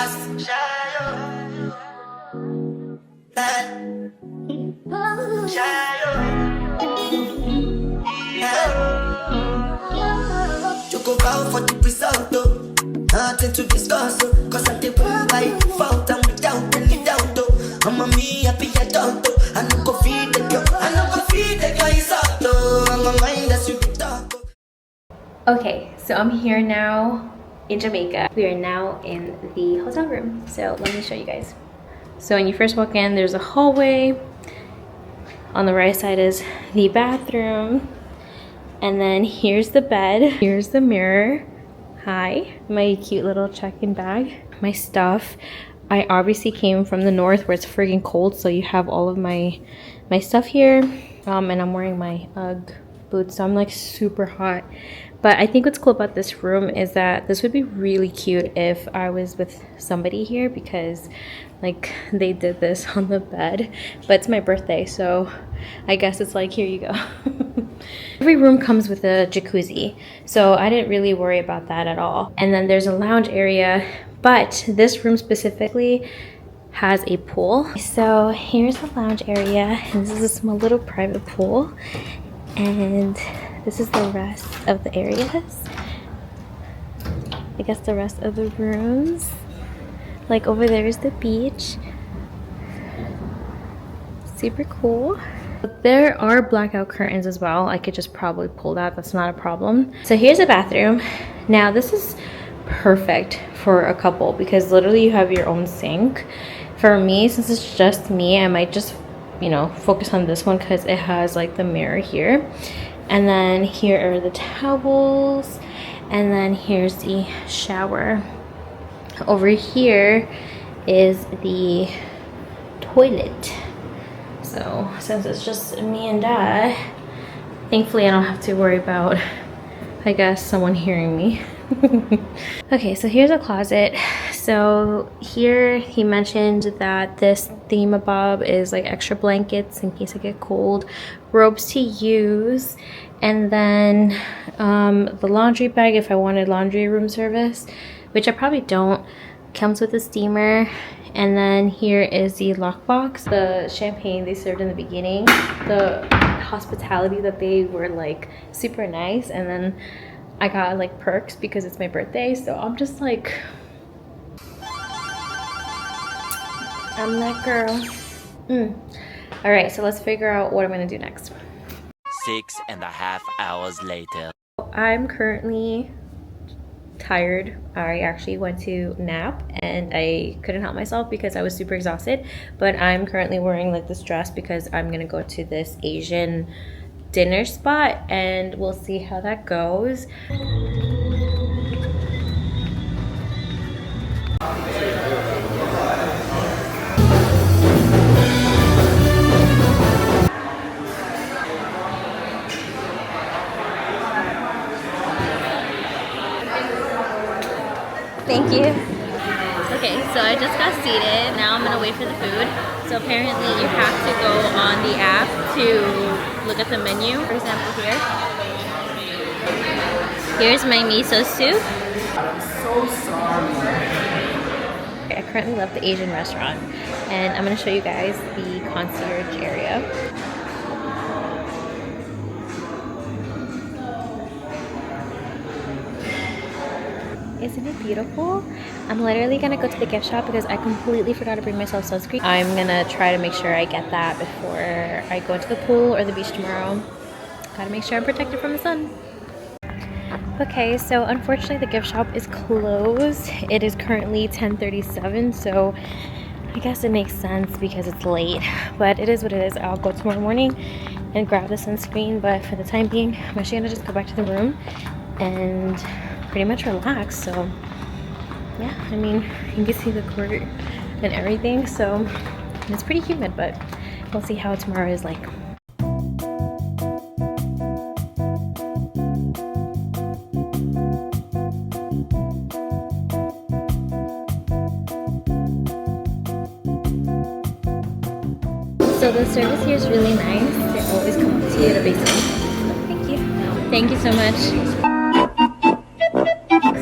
You go bow for the result, though. Nothing to discuss, cause I did one by default and without any doubt, though. I'm a me happy adult, though. I no go feed the girl, I no go feed the guy, is out, though. I'm a mind that's you talk. Okay, so I'm here now in Jamaica. We are now in the hotel room. So let me show you guys. So when you first walk in, there's a hallway. On the right side is the bathroom. And then here's the bed. Here's the mirror. Hi. My cute little check-in bag. My stuff. I obviously came from the north where it's freaking cold, so you have all of my stuff here. And I'm wearing my UGG boots, so I'm like super hot. But I think what's cool about this room is that this would be really cute if I was with somebody here, because like they did this on the bed. But it's my birthday, so I guess it's like, here you go. Every room comes with a jacuzzi, so I didn't really worry about that at all. And then there's a lounge area, but this room specifically has a pool. So here's the lounge area, and this is a small little private pool. And this is the rest of the areas. I guess the rest of the rooms. Like over there is the beach. Super cool. There are blackout curtains as well. I could just probably pull that. That's not a problem. So here's a bathroom. Now this is perfect for a couple because literally you have your own sink. For me, since it's just me, I might just, you know, focus on this one because it has like the mirror here. And then here are the towels. And then here's the shower. Over here is the toilet. So since it's just me and Dad, thankfully I don't have to worry about, I guess, someone hearing me. Okay, so here's a closet. So here he mentioned that this thingamabob is like extra blankets in case I get cold, robes to use, and then the laundry bag if I wanted laundry room service, which I probably don't. Comes with a steamer. And then here is the lockbox. The champagne they served in the beginning, the hospitality that they were like super nice. And then I got like perks because it's my birthday. So I'm just like, I'm that girl. All right, so let's figure out what I'm gonna do next. 6.5 hours later. I'm currently tired. I actually went to nap and I couldn't help myself because I was super exhausted, but I'm currently wearing like this dress because I'm gonna go to this Asian dinner spot and we'll see how that goes. Thank you. Okay, so I just got seated. Now I'm gonna wait for the food. So apparently you have to go on the app to look at the menu. For example here. Here's my miso soup. I'm so sorry. I currently left the Asian restaurant and I'm gonna show you guys the concierge area. Isn't it beautiful? I'm literally gonna go to the gift shop because I completely forgot to bring myself sunscreen. I'm gonna try to make sure I get that before I go into the pool or the beach tomorrow. Gotta make sure I'm protected from the sun. Okay, so unfortunately the gift shop is closed. It is currently 10:37, so I guess it makes sense because it's late, but it is what it is. I'll go tomorrow morning and grab the sunscreen, but for the time being, I'm actually gonna just go back to the room and pretty much relax. So yeah, I mean, you can see the court and everything, so it's pretty humid, but we'll see how tomorrow is like. So the service here is really nice. They always come up to you at a basement. Thank you. Thank you so much.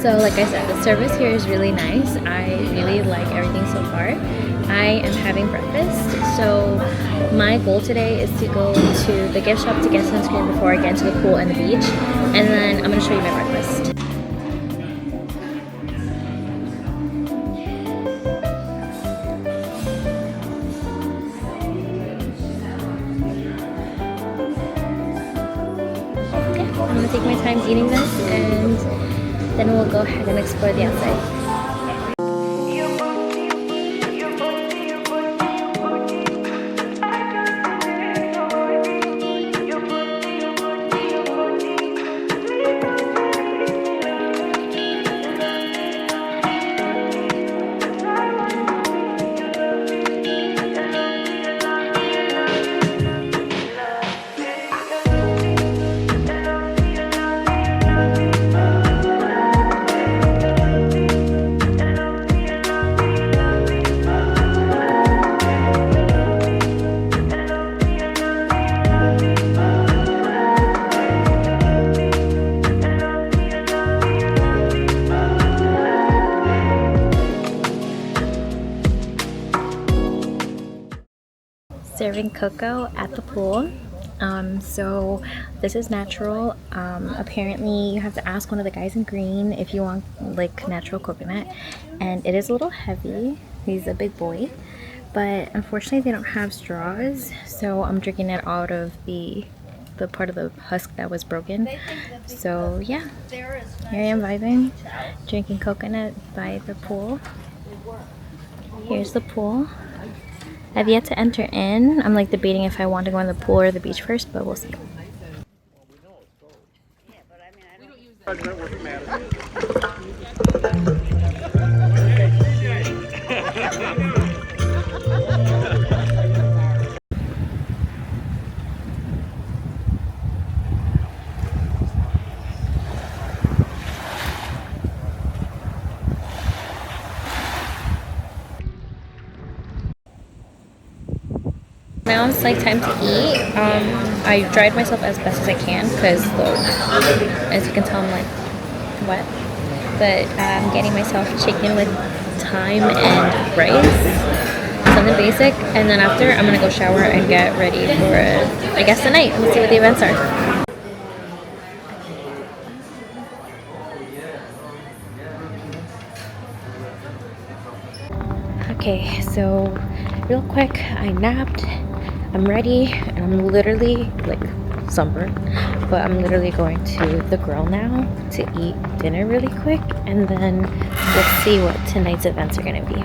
So like I said, the service here is really nice. I really like everything so far. I am having breakfast, so my goal today is to go to the gift shop to get sunscreen before I get into the pool and the beach, and then I'm going to show you my breakfast. I'm gonna take my time eating this, and then we'll go ahead and explore the outside. Serving cocoa at the pool. So this is natural. Apparently you have to ask one of the guys in green if you want like natural coconut, and it is a little heavy. He's a big boy, but unfortunately they don't have straws, so I'm drinking it out of the part of the husk that was broken. So yeah, here I am vibing, drinking coconut by the pool. Here's the pool. I've yet to enter in. I'm like debating if I want to go in the pool or the beach first, but we'll see. Now it's like time to eat. I dried myself as best as I can because as you can tell I'm like wet, but I'm getting myself chicken with thyme and rice, something basic, and then after I'm gonna go shower and get ready for I guess the night. Let's see what the events are. Okay, so real quick, I napped. I'm ready, and I'm literally like sunburned, but I'm literally going to the grill now to eat dinner really quick, and then let's see what tonight's events are gonna be.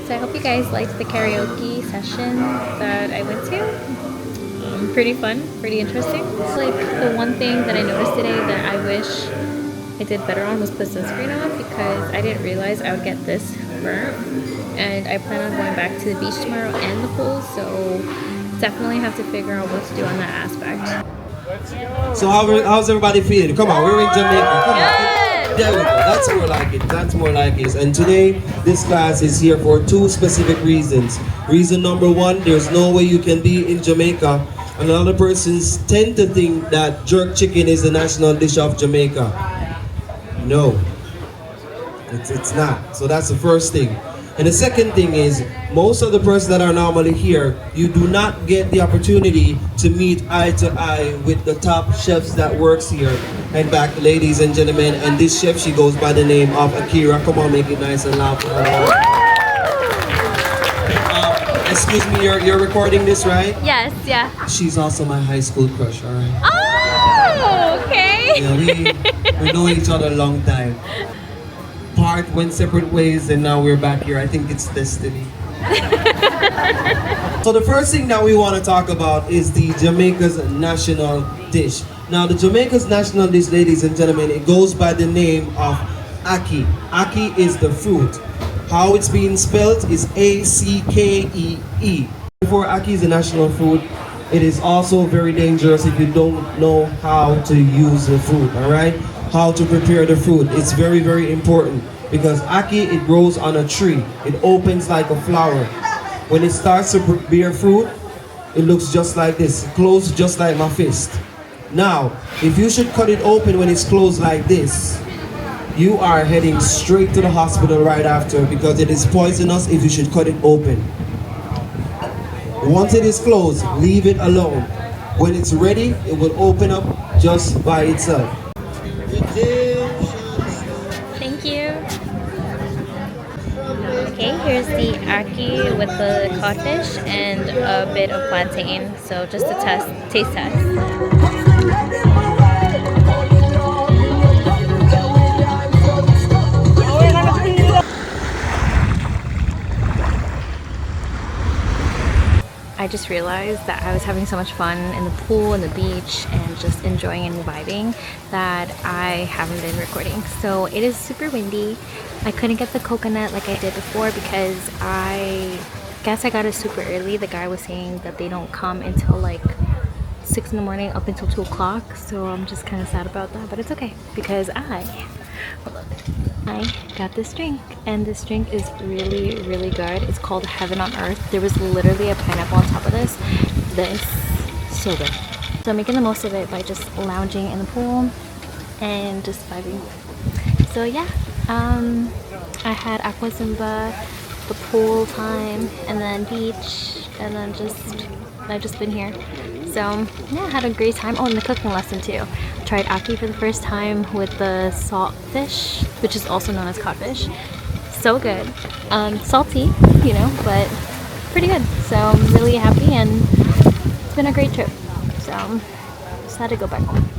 So I hope you guys liked the karaoke session that I went to. Pretty fun, pretty interesting. It's like the one thing that I noticed today that I wish I did better on was put sunscreen on, because I didn't realize I would get this burnt, and I plan on going back to the beach tomorrow and the pool, so definitely have to figure out what to do on that aspect. So how's everybody feeling? Come on, we're in Jamaica. Come on. There we go. That's more like it. That's more like it. And today, this class is here for two specific reasons. Reason number one, there's no way you can be in Jamaica and other persons tend to think that jerk chicken is the national dish of Jamaica. No, it's not. So that's the first thing. And the second thing is, most of the persons that are normally here, you do not get the opportunity to meet eye to eye with the top chefs that works here. And back, ladies and gentlemen, and this chef, she goes by the name of Akira. Come on, make it nice and loud for her. Excuse me, you're recording this, right? Yes, yeah. She's also my high school crush, alright? Oh, okay. Yeah, we know each other a long time. Went separate ways, and now we're back here. I think it's destiny. So the first thing that we want to talk about is the Jamaica's national dish. Now the Jamaica's national dish, ladies and gentlemen, it goes by the name of Aki. Aki is the fruit. How it's being spelled is A-C-K-E-E. Before Aki is a national fruit, it is also very dangerous if you don't know how to use the fruit, alright? How to prepare the fruit. It's very, very important because Aki, it grows on a tree. It opens like a flower. When it starts to bear fruit, it looks just like this, closed just like my fist. Now, if you should cut it open when it's closed like this, you are heading straight to the hospital right after because it is poisonous if you should cut it open. Once it is closed, leave it alone. When it's ready, it will open up just by itself. Thank you. Okay, here's the Aki with the codfish and a bit of plantain. So just a taste test. I just realized that I was having so much fun in the pool and the beach and just enjoying and vibing that I haven't been recording. So it is super windy. I couldn't get the coconut like I did before because I guess I got it super early. The guy was saying that they don't come until like 6 in the morning up until 2 o'clock. So I'm just kind of sad about that, but it's okay because I got this drink, and this drink is really, really good. It's called Heaven on Earth. There was literally a pineapple on top of this. This is so good. So I'm making the most of it by just lounging in the pool and just vibing. So yeah, I had Aqua, Zumba, the pool time, and then beach, and then I've just been here. So yeah, I had a great time. Oh, and the cooking lesson too. I tried Aki for the first time with the salt fish, which is also known as codfish. So good. Salty, you know, but pretty good. So I'm really happy, and it's been a great trip. So just had to go back home.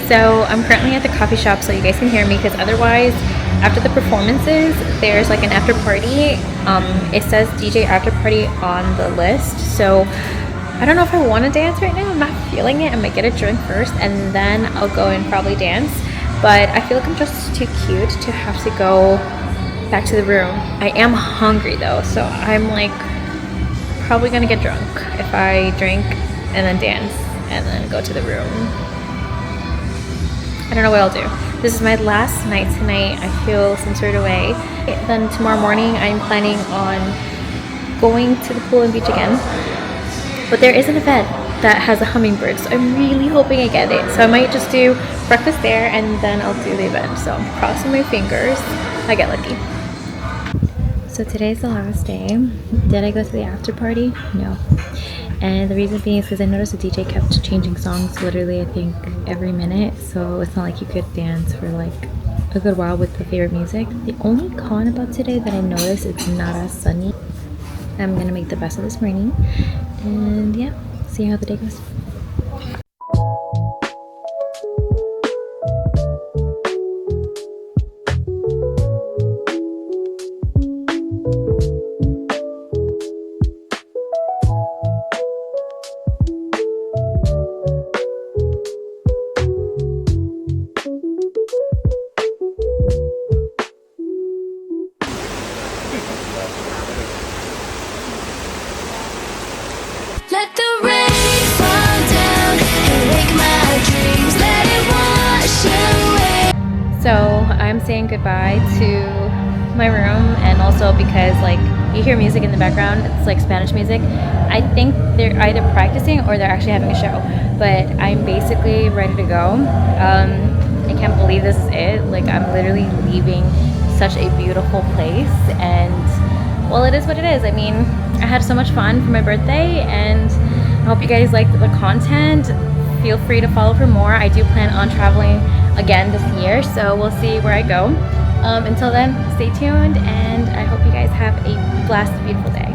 So I'm currently at the coffee shop so you guys can hear me, because otherwise after the performances there's like an after party. It says DJ after party on the list, so I don't know if I want to dance right now. I'm not feeling it. I might get a drink first and then I'll go and probably dance, but I feel like I'm just too cute to have to go back to the room. I am hungry though, so I'm like probably gonna get drunk if I drink and then dance and then go to the room. I don't know what I'll do. This is my last night tonight. I feel some sort of way. Then tomorrow morning I'm planning on going to the pool and beach again. But there is an event that has a hummingbird, so I'm really hoping I get it. So I might just do breakfast there and then I'll do the event. So I'm crossing my fingers I get lucky. So today's the last day. Did I go to the after party? No. And the reason being is because I noticed the DJ kept changing songs literally I think every minute, so it's not like you could dance for like a good while with the favorite music. The only con about today that I noticed, it's not as sunny. I'm gonna make the best of this morning and yeah, see how the day goes. saying goodbye to my room, and also because like you hear music in the background, it's like Spanish music. I think they're either practicing or they're actually having a show, but I'm basically ready to go. I can't believe this is it. Like, I'm literally leaving such a beautiful place, and well, it is what it is. I mean, I had so much fun for my birthday, and I hope you guys liked the content. Feel free to follow for more. I do plan on traveling again this year, so we'll see where I go. Until then, stay tuned, and I hope you guys have a blessed, beautiful day.